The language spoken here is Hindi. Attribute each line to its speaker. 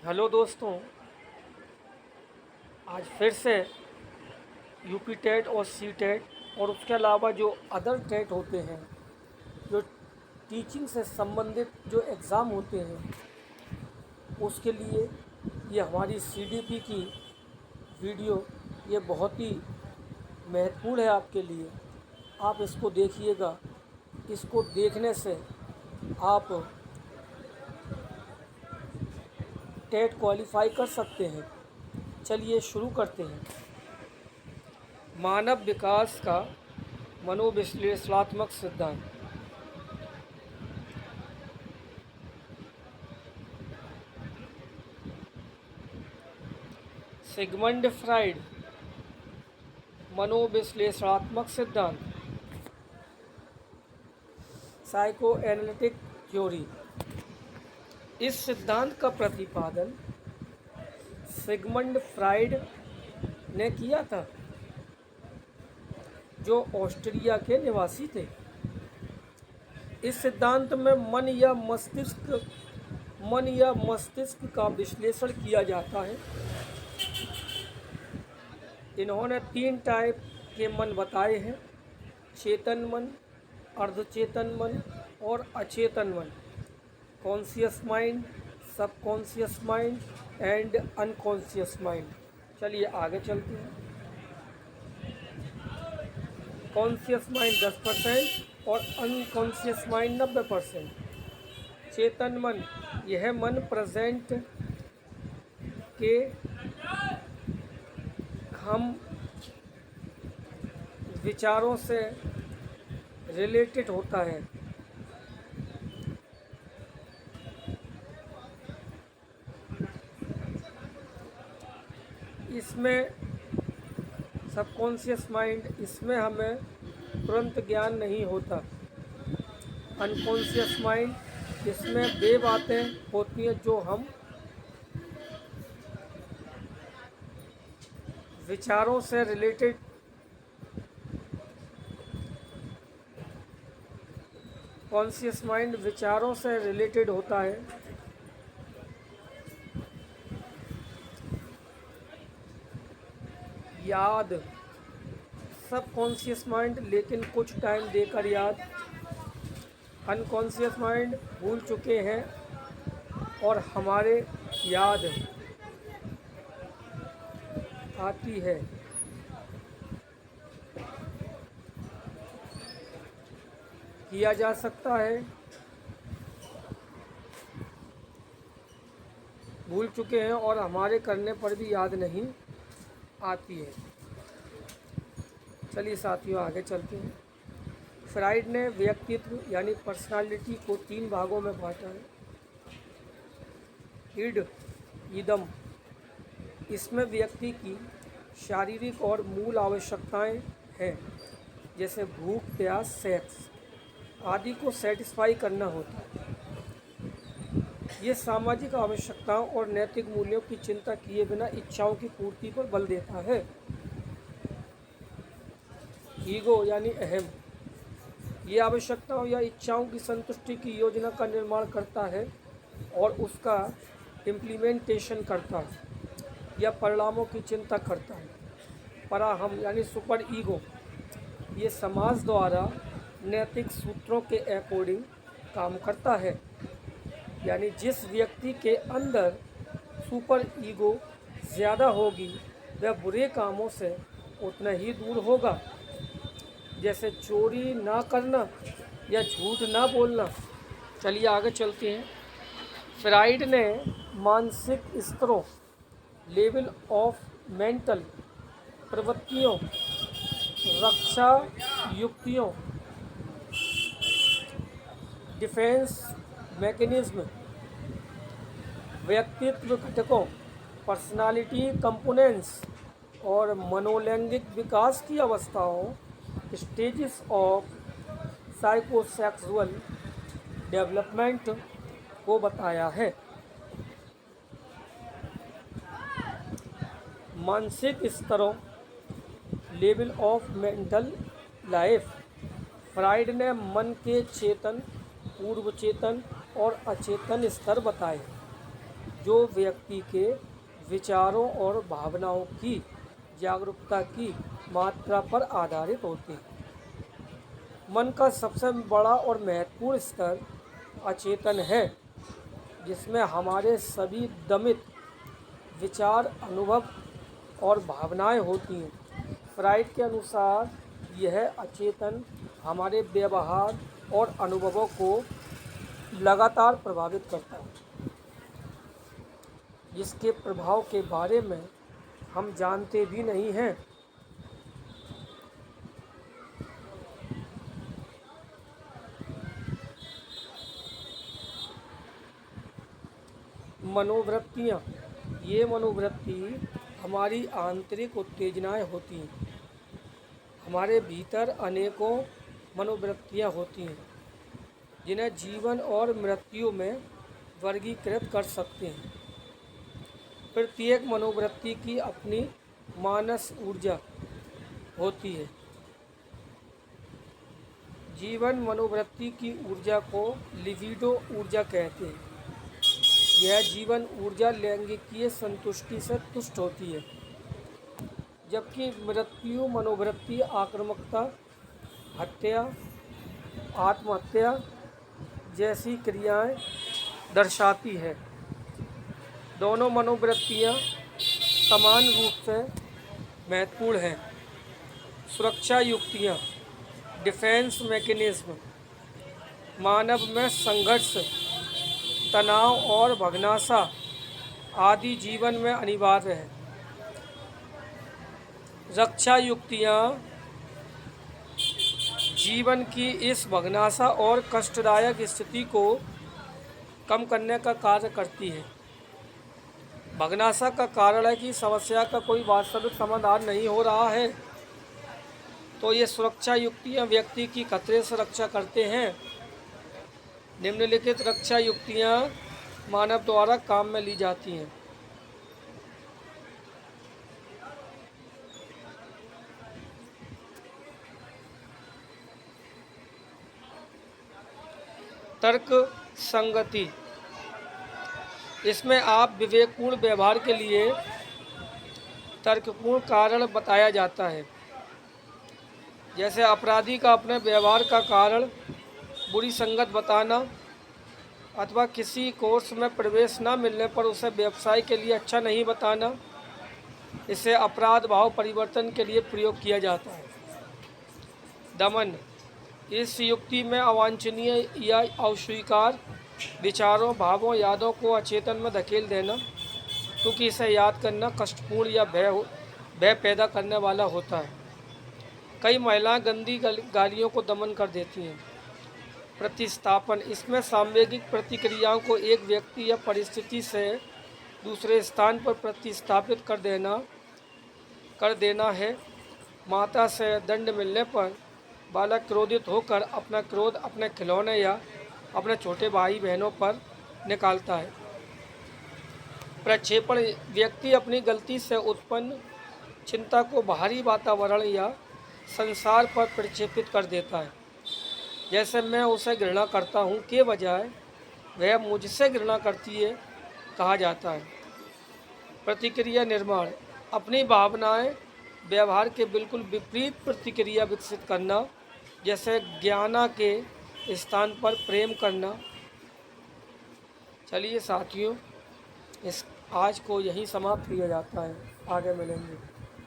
Speaker 1: हेलो दोस्तों, आज फिर से यूपी टेट और सी टेट और उसके अलावा जो अदर टेट होते हैं, जो टीचिंग से संबंधित जो एग्ज़ाम होते हैं, उसके लिए ये हमारी सीडीपी की वीडियो ये बहुत ही महत्वपूर्ण है आपके लिए। आप इसको देखिएगा। इसको देखने से आप टेट क्वालिफाई कर सकते हैं। चलिए शुरू करते हैं। मानव विकास का मनोविश्लेषणात्मक सिद्धांत। सिगमंड फ्राइड मनोविश्लेषणात्मक सिद्धांत, साइको एनालिटिक थ्योरी। इस सिद्धांत का प्रतिपादन सिगमंड फ्राइड ने किया था, जो ऑस्ट्रिया के निवासी थे। इस सिद्धांत में मन या मस्तिष्क का विश्लेषण किया जाता है। इन्होंने 3 टाइप के मन बताए हैं: चेतन मन, अर्धचेतन मन और अचेतन मन। Conscious mind, subconscious mind and unconscious mind. चलिए आगे चलते हैं। कॉन्शियस माइंड 10% और अनकॉन्शियस माइंड 90%। चेतन मन, यह मन प्रेजेंट के हम विचारों से रिलेटेड होता है। इसमें सबकॉन्शियस माइंड, इसमें हमें तुरंत ज्ञान नहीं होता। अनकॉन्शियस माइंड, इसमें वे बातें होती हैं जो हम विचारों से रिलेटेड। कॉन्शियस माइंड विचारों से रिलेटेड होता है। याद, सबकॉन्शियस माइंड लेकिन कुछ टाइम देकर याद। अनकॉन्शियस माइंड भूल चुके हैं और हमारे याद आती है। किया जा सकता है। भूल चुके हैं और हमारे करने पर भी याद नहीं आती है। चलिए साथियों आगे चलते हैं। फ्राइड ने व्यक्तित्व यानी पर्सनालिटी को 3 भागों में बांटा है। इड, इदम, इसमें व्यक्ति की शारीरिक और मूल आवश्यकताएं हैं, जैसे भूख, प्यास, सेक्स आदि को सेटिस्फाई करना होता है। ये सामाजिक आवश्यकताओं और नैतिक मूल्यों की चिंता किए बिना इच्छाओं की पूर्ति पर बल देता है। ईगो यानी अहम, ये आवश्यकताओं या इच्छाओं की संतुष्टि की योजना का निर्माण करता है और उसका इम्प्लीमेंटेशन करता है या परिणामों की चिंता करता है। पराहम यानी सुपर ईगो, ये समाज द्वारा नैतिक सूत्रों के अकॉर्डिंग काम करता है। यानी जिस व्यक्ति के अंदर सुपर ईगो ज़्यादा होगी वह बुरे कामों से उतना ही दूर होगा, जैसे चोरी ना करना या झूठ ना बोलना। चलिए आगे चलते हैं। फ्राइड ने मानसिक स्तरों, लेवल ऑफ मेंटल प्रवृत्तियों, रक्षा युक्तियों, डिफेंस मैकेनिज्म, व्यक्तित्व घटकों, पर्सनालिटी कंपोनेंट्स और मनोलैंगिक विकास की अवस्थाओं, स्टेजेस ऑफ साइकोसेक्सुअल डेवलपमेंट को बताया है। मानसिक स्तरों, level of mental life. Fried ने मन के चेतन, पूर्व चेतन और अचेतन स्तर बताए। जो व्यक्ति के विचारों और भावनाओं की जागरूकता की मात्रा पर आधारित होते हैं। मन का सबसे बड़ा और महत्वपूर्ण स्तर अचेतन है, जिसमें हमारे सभी दमित विचार, अनुभव और भावनाएं होती हैं। फ्राइड के अनुसार यह अचेतन हमारे व्यवहार और अनुभवों को लगातार प्रभावित करता है, जिसके प्रभाव के बारे में हम जानते भी नहीं हैं। मनोवृत्तियाँ, ये मनोवृत्ति हमारी आंतरिक उत्तेजनाएं होती हैं। हमारे भीतर अनेकों मनोवृत्तियाँ होती हैं, जिन्हें जीवन और मृत्यु में वर्गीकृत कर सकते हैं। प्रत्येक मनोवृत्ति की अपनी मानस ऊर्जा होती है। जीवन मनोवृत्ति की ऊर्जा को लिबिडो ऊर्जा कहते हैं। यह जीवन ऊर्जा लैंगिकीय संतुष्टि से तुष्ट होती है, जबकि मृत्यु मनोवृत्ति आक्रामकता, हत्या, आत्महत्या जैसी क्रियाएं दर्शाती है। दोनों मनोवृत्तियां समान रूप से महत्वपूर्ण हैं। सुरक्षा युक्तियां, डिफेंस मैकेनिज्म, मानव में संघर्ष, तनाव और भगनासा आदि जीवन में अनिवार्य है। रक्षा युक्तियाँ जीवन की इस भगनासा और कष्टदायक स्थिति को कम करने का कार्य करती है। भगनासा का कारण है कि समस्या का कोई वास्तविक समाधान नहीं हो रहा है, तो ये सुरक्षा युक्तियाँ व्यक्ति की खतरे से रक्षा करते हैं। निम्नलिखित रक्षा युक्तियाँ मानव द्वारा काम में ली जाती हैं। तर्क संगति, इसमें आप विवेकपूर्ण व्यवहार के लिए तर्कपूर्ण कारण बताया जाता है। जैसे अपराधी का अपने व्यवहार का कारण बुरी संगत बताना, अथवा किसी कोर्स में प्रवेश न मिलने पर उसे व्यवसाय के लिए अच्छा नहीं बताना। इसे अपराध भाव परिवर्तन के लिए प्रयोग किया जाता है। दमन, इस युक्ति में अवांछनीय या अस्वीकार विचारों, भावों, यादों को अचेतन में धकेल देना, क्योंकि इसे याद करना कष्टपूर्ण या भय पैदा करने वाला होता है। कई महिलाएं गंदी गालियों को दमन कर देती हैं। प्रतिस्थापन, इसमें सांवेगिक प्रतिक्रियाओं को एक व्यक्ति या परिस्थिति से दूसरे स्थान पर प्रतिस्थापित कर देना है। माता से दंड मिलने पर बालक क्रोधित होकर अपना क्रोध अपने खिलौने या अपने छोटे भाई बहनों पर निकालता है। प्रक्षेपण, व्यक्ति अपनी गलती से उत्पन्न चिंता को बाहरी वातावरण या संसार पर प्रक्षेपित कर देता है। जैसे मैं उसे घृणा करता हूँ के बजाय वह मुझसे घृणा करती है कहा जाता है। प्रतिक्रिया निर्माण, अपनी भावनाएं व्यवहार के बिल्कुल विपरीत प्रतिक्रिया विकसित करना, जैसे ज्ञाना के स्थान पर प्रेम करना। चलिए साथियों, आज को यहीं समाप्त किया जाता है। आगे मिलेंगे।